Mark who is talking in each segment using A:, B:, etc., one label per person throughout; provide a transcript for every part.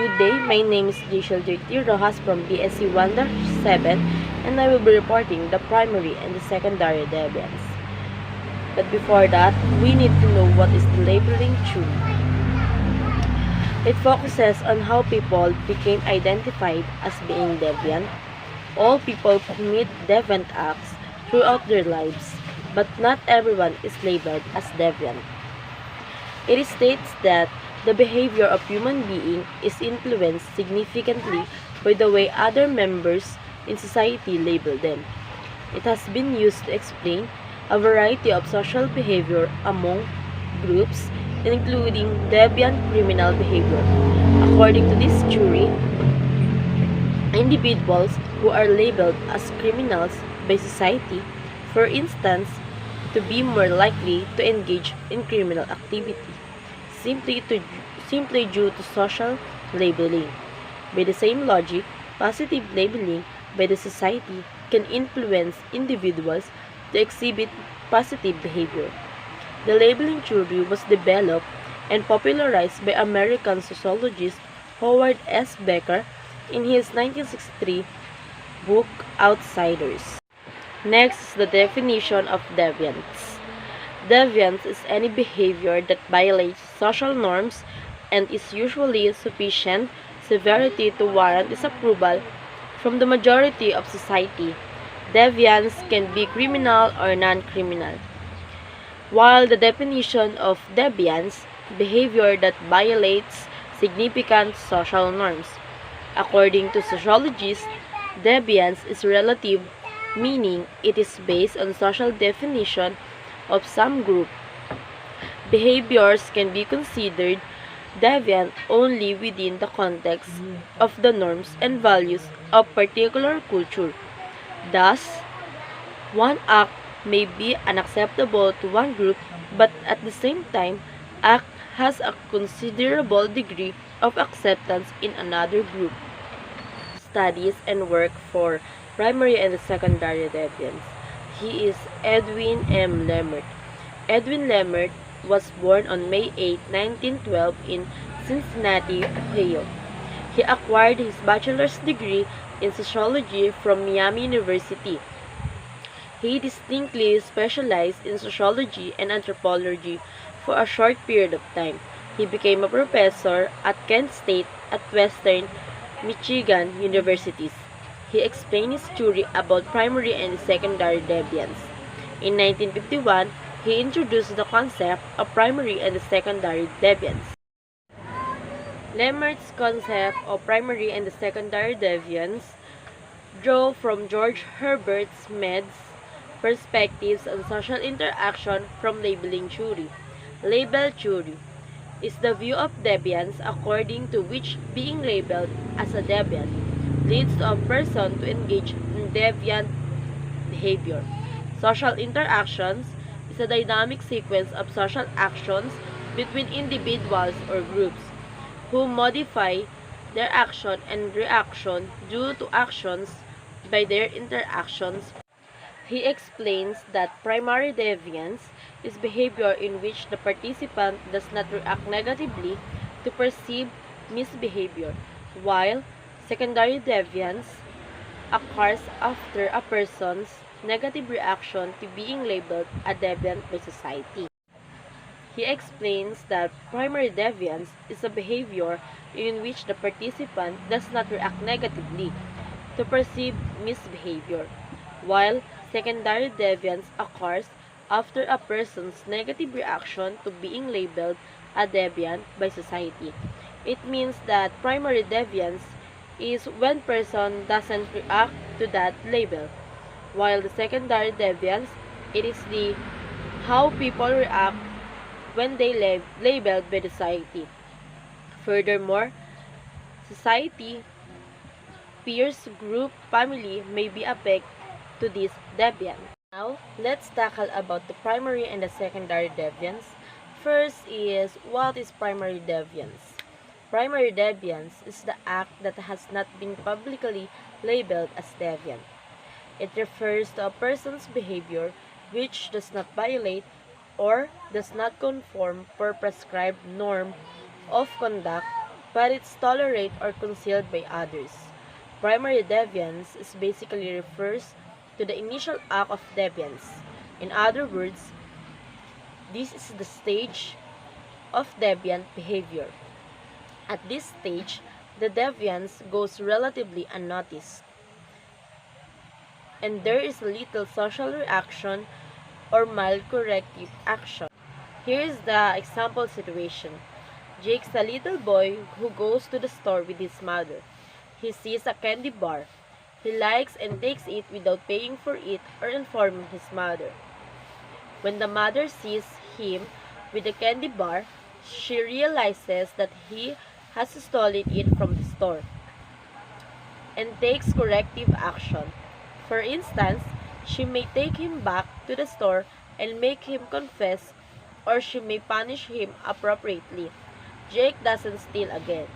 A: Good day, my name is Rachel J.T. Rojas from BSc 1-7 and I will be reporting the primary and the secondary deviance. But before that, we need to know what is the labeling theory. It focuses on how people became identified as being deviant. All people commit deviant acts throughout their lives, but not everyone is labeled as deviant. It states that the behavior of human being is influenced significantly by the way other members in society label them. It has been used to explain a variety of social behavior among groups, including deviant criminal behavior. According to this theory, individuals who are labeled as criminals by society, for instance, to be more likely to engage in criminal activity, simply due to social labeling. By the same logic, positive labeling by the society can influence individuals to exhibit positive behavior. The labeling theory was developed and popularized by American sociologist Howard S. Becker in his 1963 book Outsiders. Next is the definition of deviance. Deviance is any behavior that violates social norms and is usually sufficient severity to warrant disapproval from the majority of society. Deviance can be criminal or non-criminal. While the definition of deviance, behavior that violates significant social norms. According to sociologists, deviance is relative, meaning it is based on social definition of some group. Behaviors can be considered deviant only within the context of the norms and values of particular culture. Thus, one act may be unacceptable to one group, but at the same time, act has a considerable degree of acceptance in another group. Studies and work for primary and secondary deviance. He is Edwin M. Lemert. Edwin Lemert was born on May 8, 1912 in Cincinnati, Ohio. He acquired his bachelor's degree in sociology from Miami University. He distinctly specialized in sociology and anthropology for a short period of time. He became a professor at Kent State at Western Michigan universities. He explained his theory about primary and secondary deviance. In 1951, he introduced the concept of primary and secondary deviance. Lemert's concept of primary and secondary deviance drew from George Herbert Smith's perspectives on social interaction from labeling theory. Label theory is the view of deviance according to which being labeled as a deviant leads to a person to engage in deviant behavior. Social interactions is a dynamic sequence of social actions between individuals or groups who modify their action and reaction due to actions by their interactions. He explains that primary deviance is behavior in which the participant does not react negatively to perceived misbehavior, while secondary deviance occurs after a person's negative reaction to being labeled a deviant by society. He explains that primary deviance is a behavior in which the participant does not react negatively to perceived misbehavior, while secondary deviance occurs after a person's negative reaction to being labeled a deviant by society. It means that primary deviance is when person doesn't react to that label, while the secondary deviance, it is the how people react when they labeled by society. Furthermore, society, peers, group, family may be affected to this deviance. Now, let's tackle about the primary and the secondary deviance. First is, what is primary deviance? Primary deviance is the act that has not been publicly labeled as deviant. It refers to a person's behavior which does not violate or does not conform per prescribed norm of conduct but it's tolerated or concealed by others. Primary deviance is basically refers to the initial act of deviance. In other words, this is the stage of deviant behavior. At this stage, the deviance goes relatively unnoticed, and there is little social reaction or mild corrective action. Here is the example situation. Jake's a little boy who goes to the store with his mother. He sees a candy bar. He likes and takes it without paying for it or informing his mother. When the mother sees him with the candy bar, she realizes that he has stolen it from the store and takes corrective action. For instance, she may take him back to the store and make him confess, or she may punish him appropriately. Jake doesn't steal again.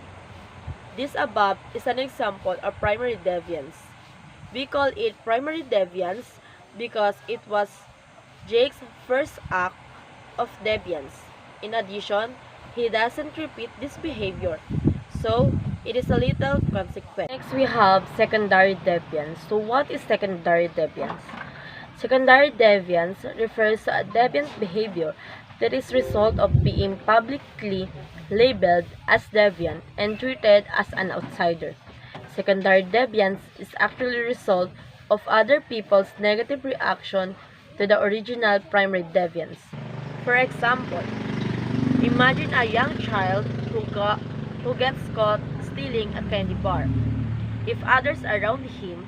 A: This above is an example of primary deviance. We call it primary deviance because it was Jake's first act of deviance. In addition, he doesn't repeat this behavior, so it is a little consequent. Next, we have secondary deviance. So what is secondary deviance? Secondary deviance refers to a deviant behavior that is result of being publicly labeled as deviant and treated as an outsider. Secondary deviance is actually a result of other people's negative reaction to the original primary deviance. For example, imagine a young child who gets caught stealing a candy bar. If others around him,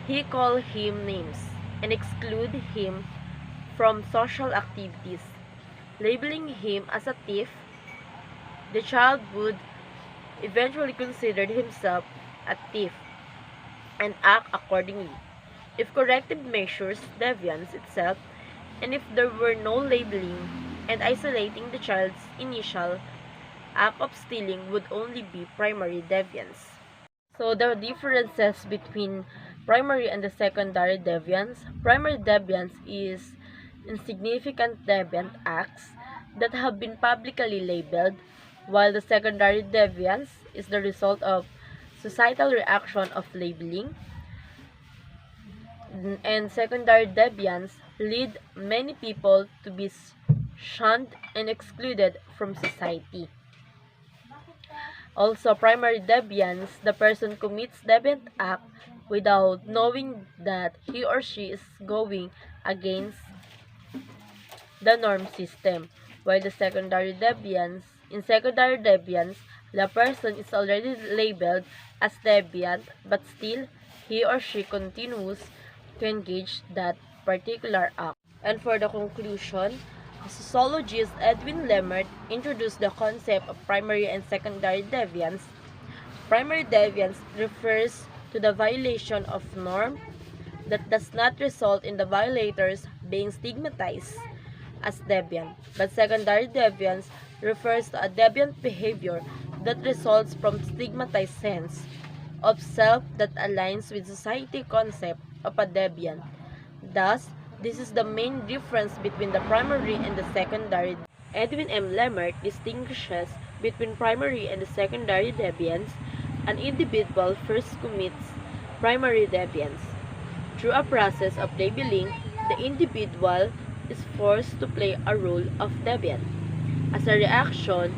A: he call him names and exclude him from social activities, labeling him as a thief. The child would eventually consider himself a thief and act accordingly. If corrective measures deviance itself, and if there were no labeling and isolating, the child's initial act of stealing would only be primary deviance. So the differences between primary and the secondary deviance. Primary deviance is insignificant deviant acts that have been publicly labeled, while the secondary deviance is the result of societal reaction of labeling, and secondary deviance lead many people to be shunned and excluded from society. Also, primary deviance, the person commits deviant act without knowing that he or she is going against the norm system, while the secondary deviance, in secondary deviance, the person is already labeled as deviant, but still, he or she continues to engage that particular act. And for the conclusion, the sociologist Edwin Lemert introduced the concept of primary and secondary deviance. Primary deviance refers to the violation of norm that does not result in the violators being stigmatized as deviant, but secondary deviance refers to a deviant behavior that results from stigmatized sense of self that aligns with society concept of a deviant. Thus, this is the main difference between the primary and the secondary. Edwin M. Lemert distinguishes between primary and the secondary deviance. An individual first commits primary deviance. Through a process of labeling, the individual is forced to play a role of deviant. As a reaction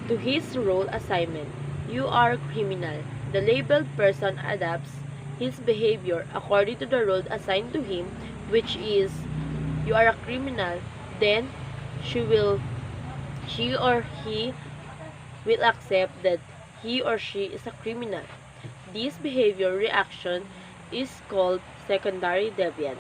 A: to his role assignment, you are a criminal. The labeled person adapts his behavior according to the role assigned to him, which is, you are a criminal. Then she or he will accept that he or she is a criminal. This behavior reaction is called secondary deviance.